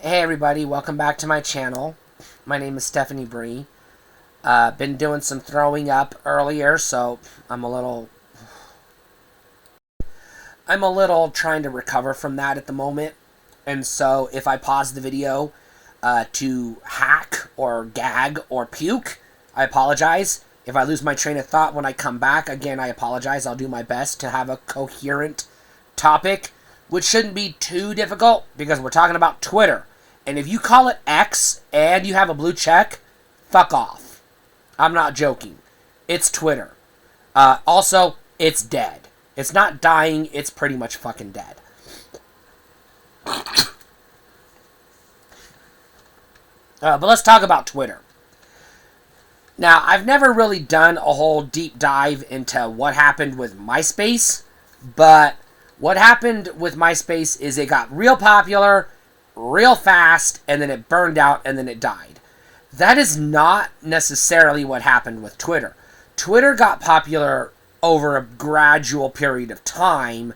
Hey everybody, welcome back to my channel. My name is Stephanie Bree. Been doing some throwing up earlier, so I'm a little trying to recover from that at the moment. And so if I pause the video to hack or gag or puke, I apologize. If I lose my train of thought when I come back, again, I apologize. I'll do my best to have a coherent topic, which shouldn't be too difficult because we're talking about Twitter. And if you call it X and you have a blue check, fuck off. I'm not joking. It's Twitter. Also, it's dead. It's not dying, it's pretty much fucking dead. But let's talk about Twitter. Now, I've never really done a whole deep dive into what happened with MySpace, but what happened with MySpace is it got real popular real fast, and then it burned out, and then it died. That is not necessarily what happened with Twitter. Twitter got popular over a gradual period of time,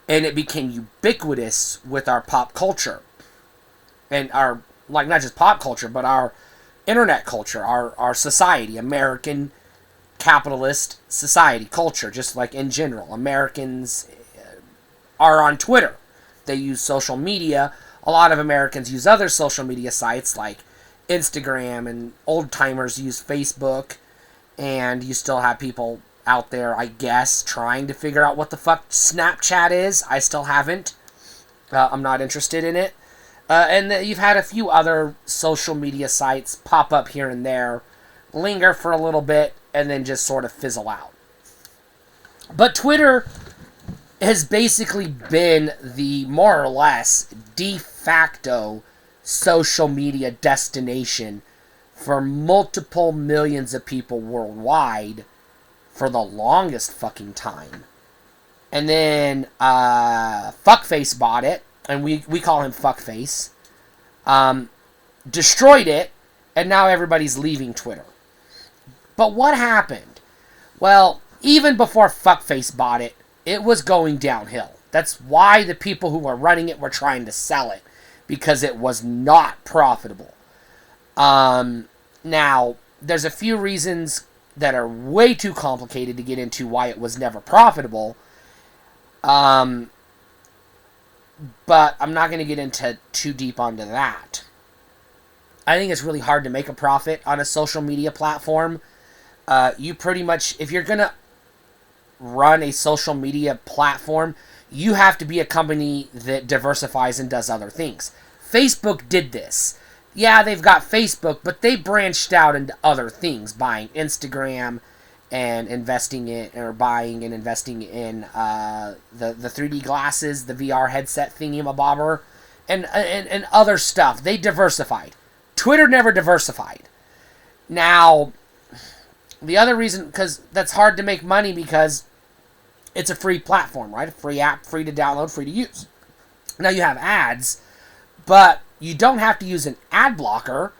and it became ubiquitous with our pop culture. And our, like, not just pop culture, but our internet culture, our society, American capitalist society, culture, just like in general. Americans are on Twitter. They use social media. A lot of Americans use other social media sites like Instagram, and old timers use Facebook, and you still have people out there, I guess, trying to figure out what the fuck Snapchat is. I still haven't. I'm not interested in it. And you've had a few other social media sites pop up here and there, linger for a little bit, and then just sort of fizzle out. But Twitter has basically been the more or less de facto social media destination for multiple millions of people worldwide for the longest fucking time. And then Fuckface bought it, and we call him Fuckface, destroyed it, and now everybody's leaving Twitter. But what happened? Well, even before Fuckface bought it, it was going downhill. That's why the people who were running it were trying to sell it, because it was not profitable. Now, there's a few reasons that are way too complicated to get into why it was never profitable. But I'm not going to get into too deep onto that. I think it's really hard to make a profit on a social media platform. You pretty much, if you're going to run a social media platform, you have to be a company that diversifies and does other things. Facebook did this. Yeah, they've got Facebook, but they branched out into other things, buying Instagram and investing in, or buying and investing in the 3D glasses, the VR headset thingy-mabobber, and other stuff. They diversified. Twitter never diversified. Now, the other reason, because that's hard to make money, because it's a free platform, right? A free app, free to download, free to use. Now you have ads, but you don't have to use an ad blocker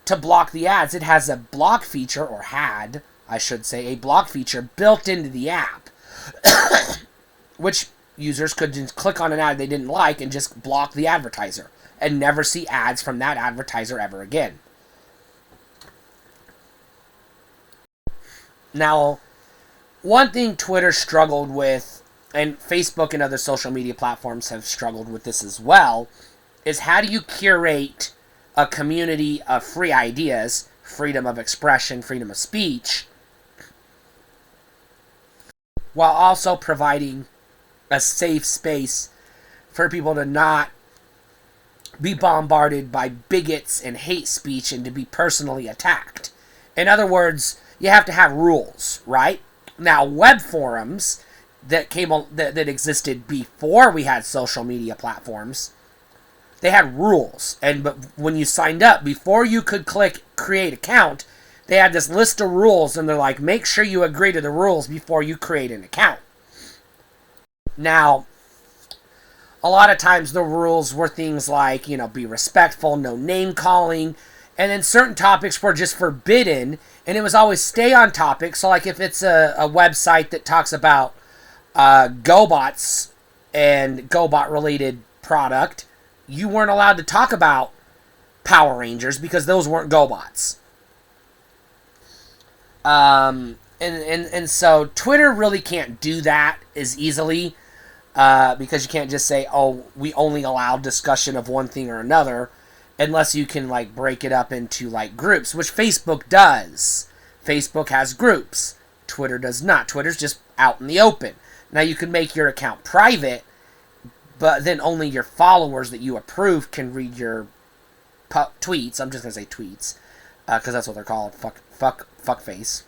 to block the ads. It has a block feature, or had, I should say, a block feature built into the app, which users could just click on an ad they didn't like and just block the advertiser and never see ads from that advertiser ever again. Now, one thing Twitter struggled with, and Facebook and other social media platforms have struggled with this as well, is how do you curate a community of free ideas, freedom of expression, freedom of speech, while also providing a safe space for people to not be bombarded by bigots and hate speech and to be personally attacked. In other words, you have to have rules, right? Now, web forums that existed before we had social media platforms, they had rules. But when you signed up, before you could click create account, they had this list of rules, and they're like, make sure you agree to the rules before you create an account. Now, a lot of times the rules were things like, be respectful, no name calling, and then certain topics were just forbidden, and it was always stay on topic. So, like, if it's a website that talks about GoBots and GoBot-related product, you weren't allowed to talk about Power Rangers because those weren't GoBots. And so Twitter really can't do that as easily because you can't just say, oh, we only allow discussion of one thing or another unless you can like break it up into like groups, which Facebook does. Facebook has groups. Twitter does not. Twitter's just out in the open. Now you can make your account private, but then only your followers that you approve can read your tweets. I'm just gonna say tweets because that's what they're called. Fuckface.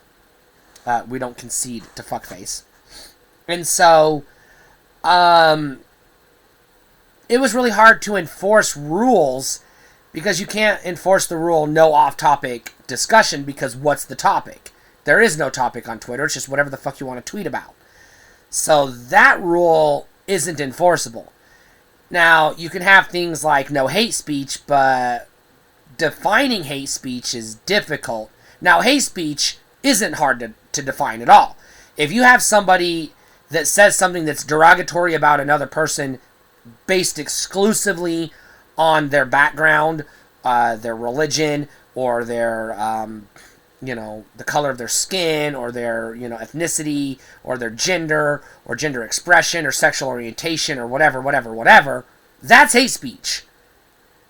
We don't concede to fuckface. And so, it was really hard to enforce rules because you can't enforce the rule no off-topic discussion because what's the topic? There is no topic on Twitter. It's just whatever the fuck you want to tweet about. So that rule isn't enforceable. Now, you can have things like no hate speech, but defining hate speech is difficult. Now, hate speech isn't hard to define at all. If you have somebody that says something that's derogatory about another person based exclusively on their background, their religion, or their, the color of their skin, or their, ethnicity, or their gender, or gender expression, or sexual orientation, or whatever, that's hate speech.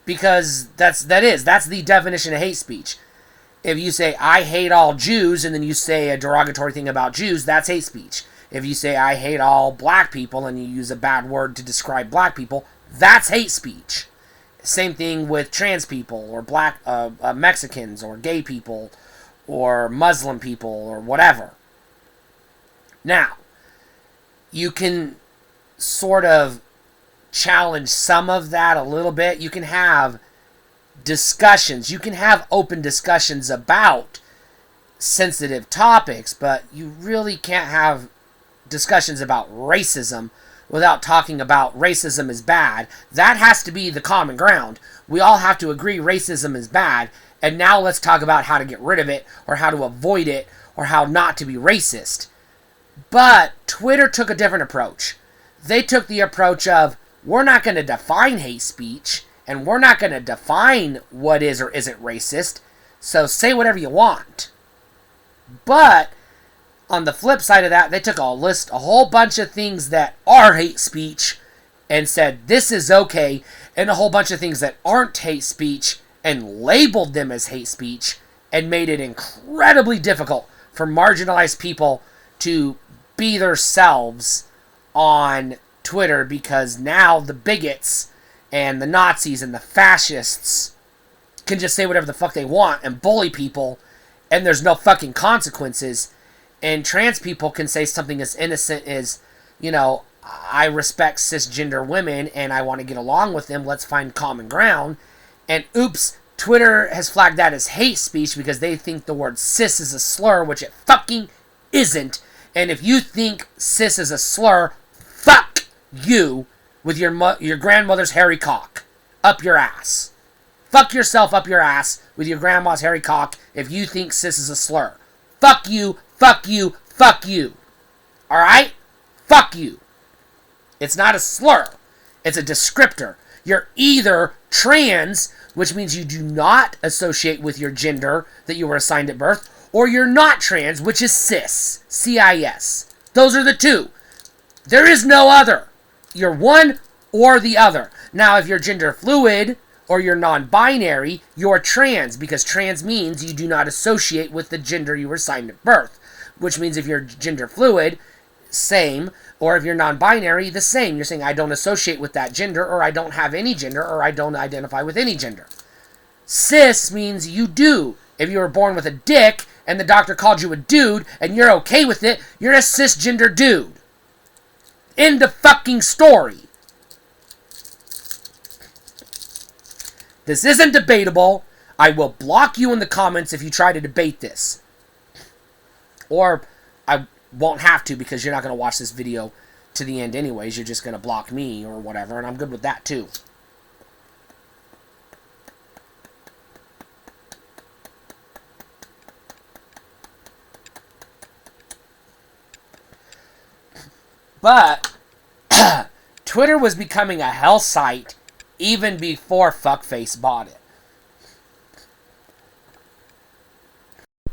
Because that's the definition of hate speech. If you say, I hate all Jews, and then you say a derogatory thing about Jews, that's hate speech. If you say, I hate all black people, and you use a bad word to describe black people, that's hate speech. Same thing with trans people, or black Mexicans, or gay people, or Muslim people, or whatever. Now, you can sort of challenge some of that a little bit. You can have discussions. You can have open discussions about sensitive topics, but you really can't have discussions about racism without talking about racism is bad. That has to be the common ground. We all have to agree racism is bad, and now let's talk about how to get rid of it, or how to avoid it, or how not to be racist. But Twitter took a different approach. They took the approach of, we're not going to define hate speech, and we're not going to define what is or isn't racist, so say whatever you want. But on the flip side of that, they took a whole bunch of things that are hate speech and said this is okay, and a whole bunch of things that aren't hate speech and labeled them as hate speech and made it incredibly difficult for marginalized people to be themselves on Twitter, because now the bigots and the Nazis and the fascists can just say whatever the fuck they want and bully people, and there's no fucking consequences. And trans people can say something as innocent as, I respect cisgender women and I want to get along with them, let's find common ground. And oops, Twitter has flagged that as hate speech because they think the word cis is a slur, which it fucking isn't. And if you think cis is a slur, fuck you with your grandmother's hairy cock up your ass. Fuck yourself up your ass with your grandma's hairy cock if you think cis is a slur. Fuck you, fuck you, fuck you. Alright? Fuck you. It's not a slur. It's a descriptor. You're either trans, which means you do not associate with your gender that you were assigned at birth, or you're not trans, which is cis. C-I-S. Those are the two. There is no other. You're one or the other. Now, if you're gender fluid or you're non-binary, you're trans, because trans means you do not associate with the gender you were assigned at birth, which means if you're gender fluid, same, or if you're non-binary, the same. You're saying, I don't associate with that gender, or I don't have any gender, or I don't identify with any gender. Cis means you do. If you were born with a dick and the doctor called you a dude and you're okay with it, you're a cisgender dude. End of fucking story. This isn't debatable. I will block you in the comments if you try to debate this. Or I won't have to, because you're not going to watch this video to the end anyways. You're just going to block me or whatever, and I'm good with that too. But Twitter was becoming a hell site even before Fuckface bought it.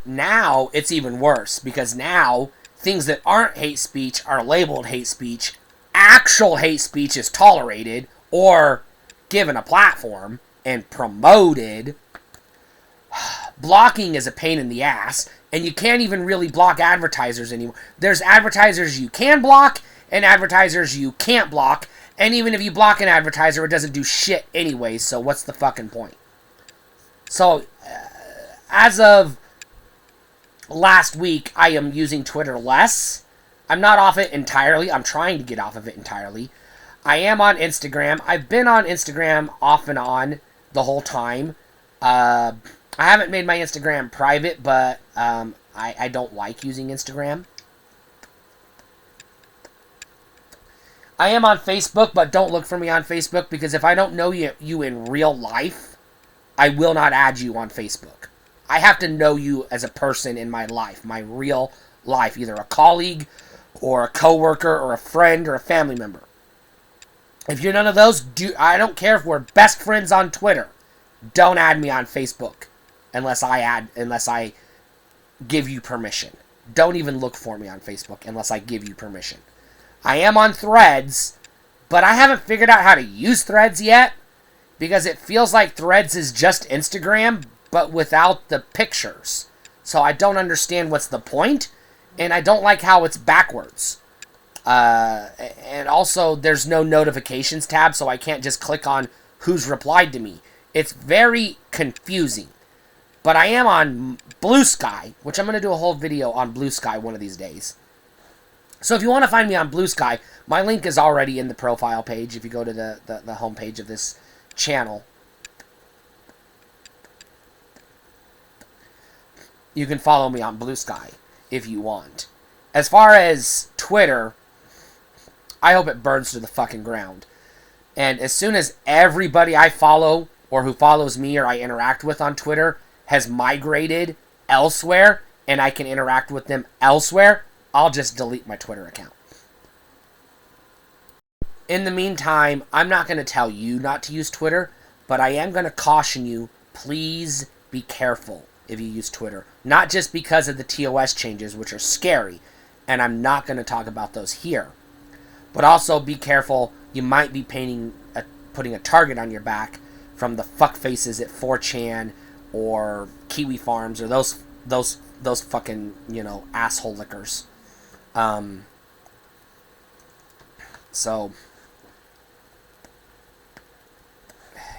Now, it's even worse, because now, things that aren't hate speech are labeled hate speech. Actual hate speech is tolerated, or given a platform, and promoted. Blocking is a pain in the ass, and you can't even really block advertisers anymore. There's advertisers you can block, and advertisers you can't block, and even if you block an advertiser, it doesn't do shit anyway, so what's the fucking point? So, as of last week, I am using Twitter less. I'm not off it entirely. I'm trying to get off of it entirely. I am on Instagram. I've been on Instagram off and on the whole time. I haven't made my Instagram private, but I don't like using Instagram. I am on Facebook, but don't look for me on Facebook, because if I don't know you in real life, I will not add you on Facebook. I have to know you as a person in my life, my real life, either a colleague or a coworker or a friend or a family member. If you're none of those, I don't care if we're best friends on Twitter. Don't add me on Facebook unless I give you permission. Don't even look for me on Facebook unless I give you permission. I am on Threads, but I haven't figured out how to use Threads yet, because it feels like Threads is just Instagram, but without the pictures. So I don't understand what's the point, and I don't like how it's backwards. And also, there's no notifications tab, so I can't just click on who's replied to me. It's very confusing. But I am on Blue Sky, which I'm going to do a whole video on Blue Sky one of these days. So if you want to find me on Blue Sky, my link is already in the profile page if you go to the homepage of this channel. You can follow me on Blue Sky if you want. As far as Twitter, I hope it burns to the fucking ground. And as soon as everybody I follow or who follows me or I interact with on Twitter has migrated elsewhere and I can interact with them elsewhere, I'll just delete my Twitter account. In the meantime, I'm not going to tell you not to use Twitter, but I am going to caution you, please be careful if you use Twitter. Not just because of the TOS changes, which are scary, and I'm not going to talk about those here. But also be careful, you might be putting a target on your back from the fuckfaces at 4chan or Kiwi Farms or those fucking, asshole lickers. So,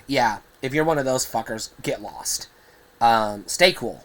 yeah, if you're one of those fuckers, get lost. Stay cool.